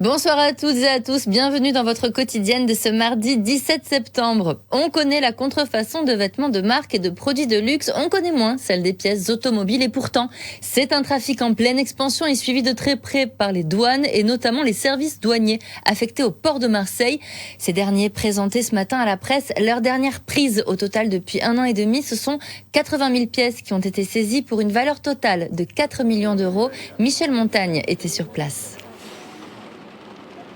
Bonsoir à toutes et à tous, bienvenue dans votre quotidienne de ce mardi 17 septembre. On connaît la contrefaçon de vêtements de marque et de produits de luxe, on connaît moins celle des pièces automobiles et pourtant, c'est un trafic en pleine expansion et suivi de très près par les douanes et notamment les services douaniers affectés au port de Marseille. Ces derniers présentaient ce matin à la presse leur dernière prise. Au total, depuis 1 an et demi, ce sont 80 000 pièces qui ont été saisies pour une valeur totale de 4 millions d'euros. Michel Montagne était sur place.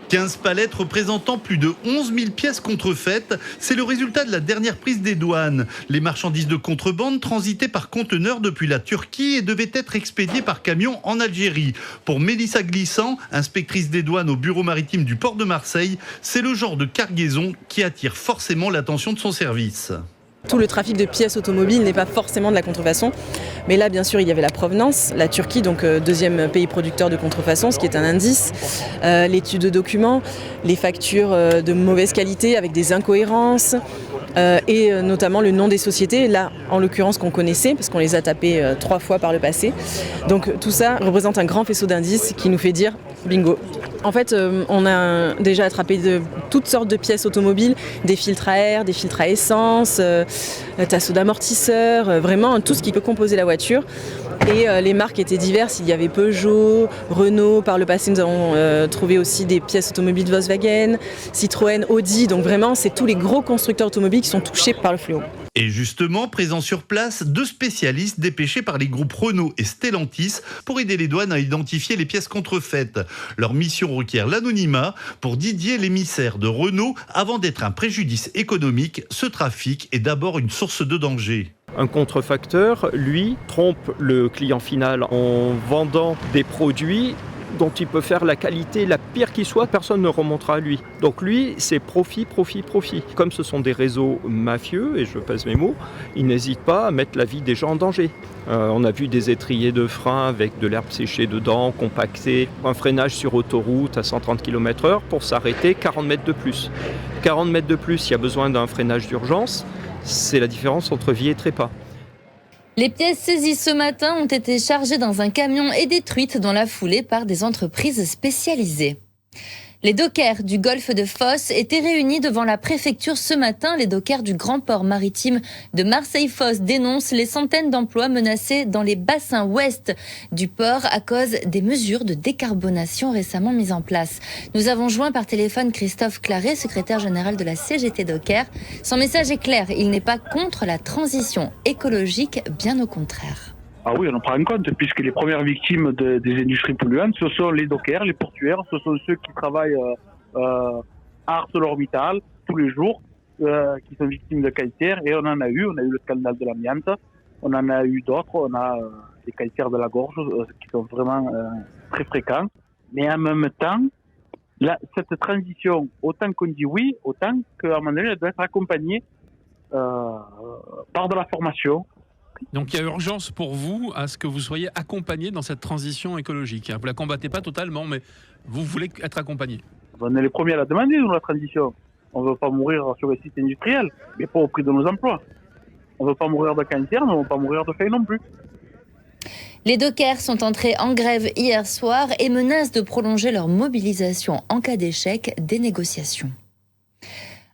15 palettes représentant plus de 11 000 pièces contrefaites, c'est le résultat de la dernière prise des douanes. Les marchandises de contrebande transitaient par conteneurs depuis la Turquie et devaient être expédiées par camion en Algérie. Pour Mélissa Glissant, inspectrice des douanes au bureau maritime du port de Marseille, c'est le genre de cargaison qui attire forcément l'attention de son service. Tout le trafic de pièces automobiles n'est pas forcément de la contrefaçon. Mais là, bien sûr, il y avait la provenance, la Turquie, donc deuxième pays producteur de contrefaçon, ce qui est un indice. L'étude de documents, les factures de mauvaise qualité avec des incohérences et notamment le nom des sociétés, là, en l'occurrence, qu'on connaissait, parce qu'on les a tapées 3 fois par le passé. Donc tout ça représente un grand faisceau d'indices qui nous fait dire bingo. En fait, on a déjà attrapé de toutes sortes de pièces automobiles, des filtres à air, des filtres à essence, tasseaux d'amortisseurs, vraiment tout ce qui peut composer la voiture. Et les marques étaient diverses, il y avait Peugeot, Renault, par le passé nous avons trouvé aussi des pièces automobiles Volkswagen, Citroën, Audi, donc vraiment c'est tous les gros constructeurs automobiles qui sont touchés par le fléau. Et justement, présents sur place, 2 spécialistes dépêchés par les groupes Renault et Stellantis pour aider les douanes à identifier les pièces contrefaites. Leur mission requiert l'anonymat. Pour Didier, l'émissaire de Renault, avant d'être un préjudice économique, ce trafic est d'abord une source de danger. Un contrefacteur, lui, trompe le client final en vendant des produits dont il peut faire la qualité la pire qui soit, personne ne remontera à lui. Donc lui, c'est profit, profit, profit. Comme ce sont des réseaux mafieux, et je pèse mes mots, ils n'hésitent pas à mettre la vie des gens en danger. On a vu des étriers de frein avec de l'herbe séchée dedans, compacté, un freinage sur autoroute à 130 km/h pour s'arrêter 40 mètres de plus. 40 mètres de plus, il y a besoin d'un freinage d'urgence, c'est la différence entre vie et trépas. Les pièces saisies ce matin ont été chargées dans un camion et détruites dans la foulée par des entreprises spécialisées. Les dockers du golfe de Fos étaient réunis devant la préfecture ce matin. Les dockers du grand port maritime de Marseille-Fos dénoncent les centaines d'emplois menacés dans les bassins ouest du port à cause des mesures de décarbonation récemment mises en place. Nous avons joint par téléphone Christophe Claret, secrétaire général de la CGT Docker. Son message est clair, il n'est pas contre la transition écologique, bien au contraire. Ah oui, on en prend en compte, puisque les premières victimes des industries polluantes, ce sont les dockers, les portuaires, ce sont ceux qui travaillent à ArcelorMittal tous les jours, qui sont victimes de calcaire, et on en a eu le scandale de l'amiante, on en a eu d'autres, on a des calcaires de la gorge qui sont vraiment très fréquents, mais en même temps, cette transition, autant qu'on dit oui, autant qu'à un moment donné, elle doit être accompagnée par de la formation. Donc il y a urgence pour vous à ce que vous soyez accompagné dans cette transition écologique. Vous ne la combattez pas totalement, mais vous voulez être accompagné. On est les premiers à la demander, nous, la transition. On ne veut pas mourir sur les sites industriels, mais pas au prix de nos emplois. On ne veut pas mourir de cancer, mais on ne veut pas mourir de faim non plus. Les dockers sont entrés en grève hier soir et menacent de prolonger leur mobilisation en cas d'échec des négociations.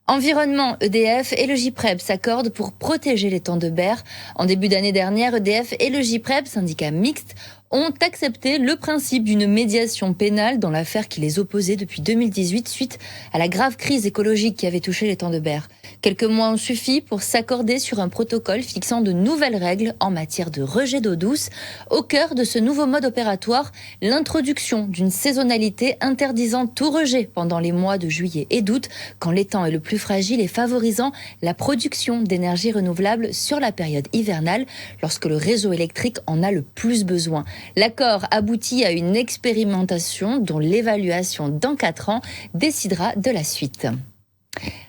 Environnement, EDF et le GIPREB s'accordent pour protéger l'étang de Berre. En début d'année dernière, EDF et le GIPREB, syndicat mixte, ont accepté le principe d'une médiation pénale dans l'affaire qui les opposait depuis 2018 suite à la grave crise écologique qui avait touché l'étang de Berre. Quelques mois ont suffi pour s'accorder sur un protocole fixant de nouvelles règles en matière de rejet d'eau douce. Au cœur de ce nouveau mode opératoire, l'introduction d'une saisonnalité interdisant tout rejet pendant les mois de juillet et d'août, quand l'étang est le plus fragile et favorisant la production d'énergie renouvelable sur la période hivernale, lorsque le réseau électrique en a le plus besoin. L'accord aboutit à une expérimentation dont l'évaluation dans 4 ans décidera de la suite.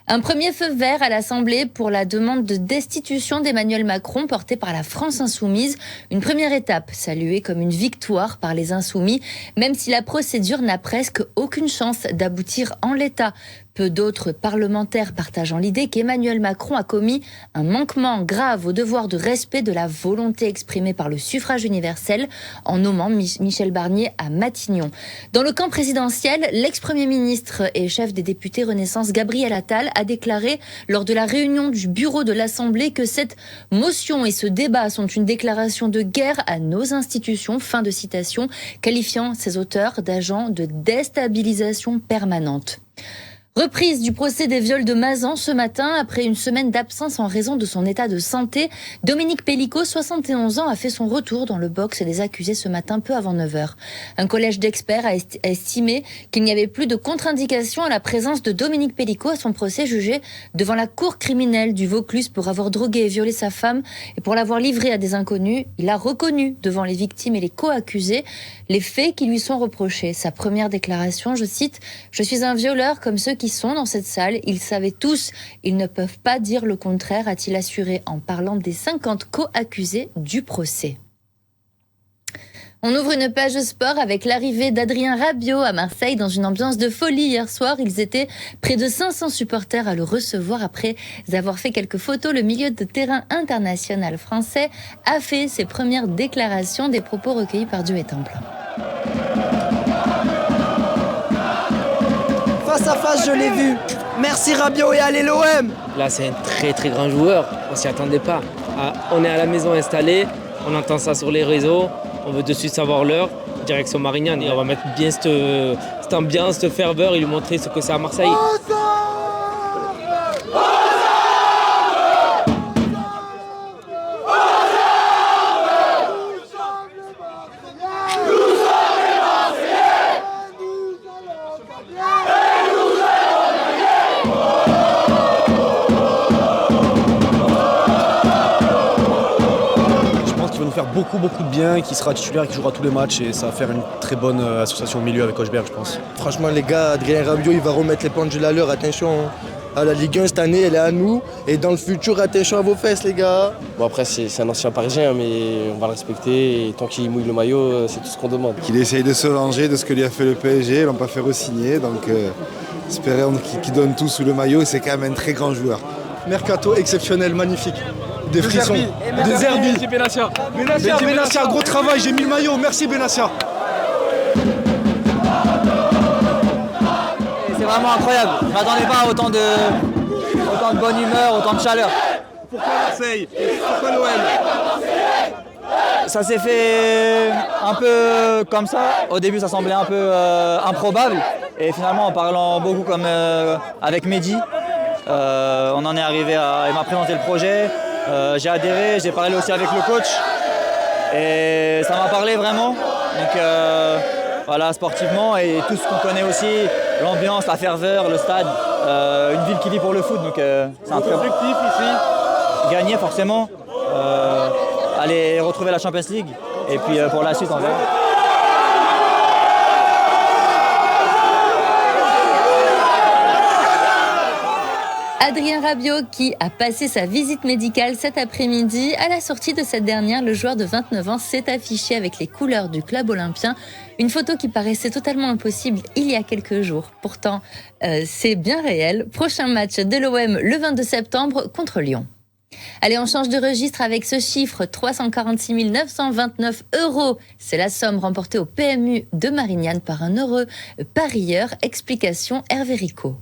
Un premier feu vert à l'Assemblée pour la demande de destitution d'Emmanuel Macron portée par la France Insoumise. Une première étape saluée comme une victoire par les Insoumis, même si la procédure n'a presque aucune chance d'aboutir en l'état. Peu d'autres parlementaires partageant l'idée qu'Emmanuel Macron a commis un manquement grave au devoir de respect de la volonté exprimée par le suffrage universel en nommant Michel Barnier à Matignon. Dans le camp présidentiel, l'ex-premier ministre et chef des députés Renaissance Gabriel Attal a déclaré lors de la réunion du bureau de l'Assemblée que cette motion et ce débat sont une déclaration de guerre à nos institutions, fin de citation, qualifiant ses auteurs d'agents de déstabilisation permanente. Reprise du procès des viols de Mazan ce matin. Après une semaine d'absence en raison de son état de santé, Dominique Pellicot, 71 ans, a fait son retour dans le box des accusés ce matin peu avant 9h. Un collège d'experts a estimé qu'il n'y avait plus de contre-indication à la présence de Dominique Pellicot à son procès jugé devant la cour criminelle du Vaucluse pour avoir drogué et violé sa femme et pour l'avoir livrée à des inconnus. Il a reconnu devant les victimes et les co-accusés les faits qui lui sont reprochés. Sa première déclaration, je cite, « Je suis un violeur comme ceux qui sont dans cette salle, ils savaient tous, ils ne peuvent pas dire le contraire », a-t-il assuré en parlant des 50 co-accusés du procès. On ouvre une page sport avec l'arrivée d'Adrien Rabiot à Marseille dans une ambiance de folie hier soir. Ils étaient près de 500 supporters à le recevoir après avoir fait quelques photos. Le milieu de terrain international français a fait ses premières déclarations, des propos recueillis par Dieu et Temple. Face à face, je l'ai vu. Merci Rabiot et allez l'OM. Là, c'est un très très grand joueur. On s'y attendait pas. On est à la maison installé, on entend ça sur les réseaux. On veut de suite savoir l'heure. Direction Marignane et on va mettre bien cette ambiance, cette ferveur et lui montrer ce que c'est à Marseille. Beaucoup de bien, qui sera titulaire, qui jouera tous les matchs et ça va faire une très bonne association au milieu avec Hochberg, je pense. Franchement les gars, Adrien Rabiot il va remettre les pendules à l'heure, attention à la Ligue 1 cette année, elle est à nous et dans le futur, attention à vos fesses les gars. Bon après c'est un ancien parisien mais on va le respecter et tant qu'il mouille le maillot, c'est tout ce qu'on demande. Qu'il essaye de se venger de ce que lui a fait le PSG, ils l'ont pas fait re-signer donc espérons qu'il donne tout sous le maillot et c'est quand même un très grand joueur. Mercato exceptionnel, magnifique. Des frissons, des Zerbi. Benassia, gros travail, j'ai mis le maillot, merci Benassia. C'est vraiment incroyable, je ne m'attendais pas à autant de bonne humeur, autant de chaleur. Pourquoi Marseille? Pourquoi l'OM? Ça s'est fait un peu comme ça, au début ça semblait un peu improbable et finalement en parlant beaucoup comme avec Mehdi, on en est arrivé il m'a présenté le projet. J'ai adhéré, j'ai parlé aussi avec le coach et ça m'a parlé vraiment. Donc voilà, sportivement et tout ce qu'on connaît aussi, l'ambiance, la ferveur, le stade, une ville qui vit pour le foot. Donc c'est un très objectif ici. Gagner forcément, aller retrouver la Champions League et puis pour la suite on verra. Adrien Rabiot qui a passé sa visite médicale cet après-midi. À la sortie de cette dernière, le joueur de 29 ans s'est affiché avec les couleurs du club olympien. Une photo qui paraissait totalement impossible il y a quelques jours. Pourtant, c'est bien réel. Prochain match de l'OM le 22 septembre contre Lyon. Allez, on change de registre avec ce chiffre, 346 929 €. C'est la somme remportée au PMU de Marignane par un heureux parieur. Explication Hervé Rico.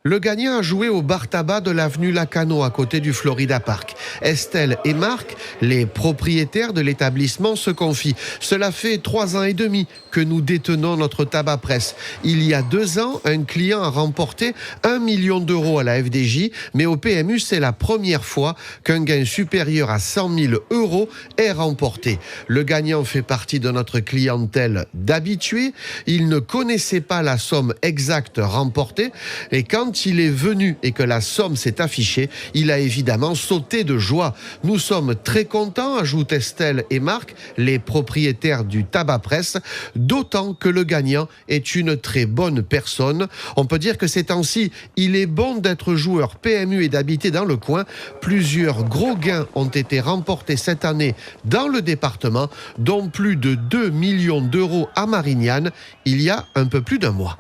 Le gagnant a joué au bar tabac de l'avenue Lacano à côté du Florida Park. Estelle et Marc, les propriétaires de l'établissement, se confient. Cela fait 3 ans et demi que nous détenons notre tabac presse. Il y a 2 ans, un client a remporté 1 million d'euros à la FDJ, mais au PMU, c'est la première fois qu'un gain supérieur à 100 000 € est remporté. Le gagnant fait partie de notre clientèle d'habitués. Il ne connaissait pas la somme exacte remportée et quand il est venu et que la somme s'est affichée, il a évidemment sauté de joie. Nous sommes très contents, ajoutent Estelle et Marc, les propriétaires du tabac presse, d'autant que le gagnant est une très bonne personne. On peut dire que ces temps-ci, il est bon d'être joueur PMU et d'habiter dans le coin. Plusieurs gros gains ont été remportés cette année dans le département, dont plus de 2 millions d'euros à Marignane, il y a un peu plus d'1 mois.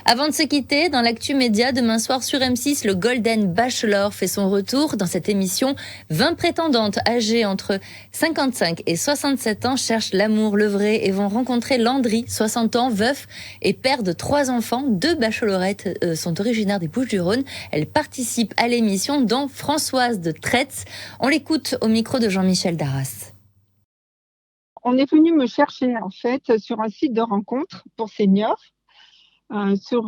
Avant de se quitter, dans l'actu média, demain soir sur M6, le Golden Bachelor fait son retour. Dans cette émission, 20 prétendantes âgées entre 55 et 67 ans cherchent l'amour, le vrai, et vont rencontrer Landry, 60 ans, veuf et père de 3 enfants. 2 bachelorettes sont originaires des Bouches-du-Rhône. Elles participent à l'émission, dont Françoise de Tretz. On l'écoute au micro de Jean-Michel Darras. On est venu me chercher en fait sur un site de rencontre pour seniors. Sur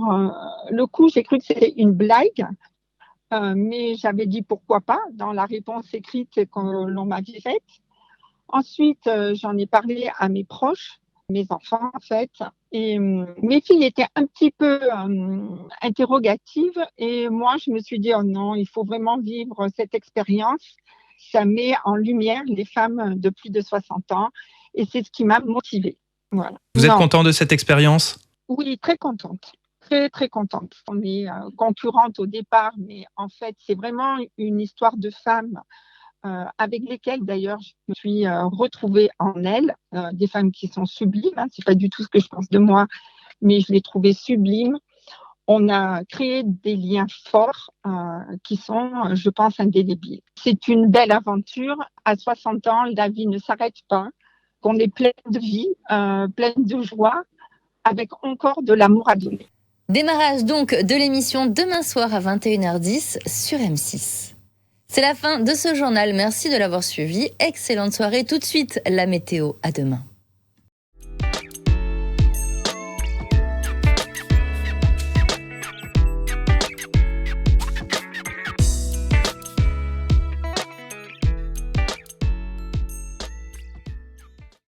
le coup, j'ai cru que c'était une blague, mais j'avais dit pourquoi pas dans la réponse écrite que l'on m'avait faite. Ensuite, j'en ai parlé à mes proches, mes enfants en fait, et mes filles étaient un petit peu interrogatives et moi, je me suis dit oh non, il faut vraiment vivre cette expérience. Ça met en lumière les femmes de plus de 60 ans et c'est ce qui m'a motivée. Voilà. Vous êtes content de cette expérience ? Oui, très contente. Très, très contente. On est concurrentes au départ, mais en fait, c'est vraiment une histoire de femmes avec lesquelles, d'ailleurs, je me suis retrouvée en elles. Des femmes qui sont sublimes. Hein, c'est pas du tout ce que je pense de moi, mais je les trouvais sublimes. On a créé des liens forts qui sont, je pense, indélébiles. C'est une belle aventure. À 60 ans, la vie ne s'arrête pas. Qu'on est pleine de vie, pleine de joie, avec encore de l'amour à donner. Démarrage donc de l'émission demain soir à 21h10 sur M6. C'est la fin de ce journal. Merci de l'avoir suivi. Excellente soirée. Tout de suite, la météo. À demain.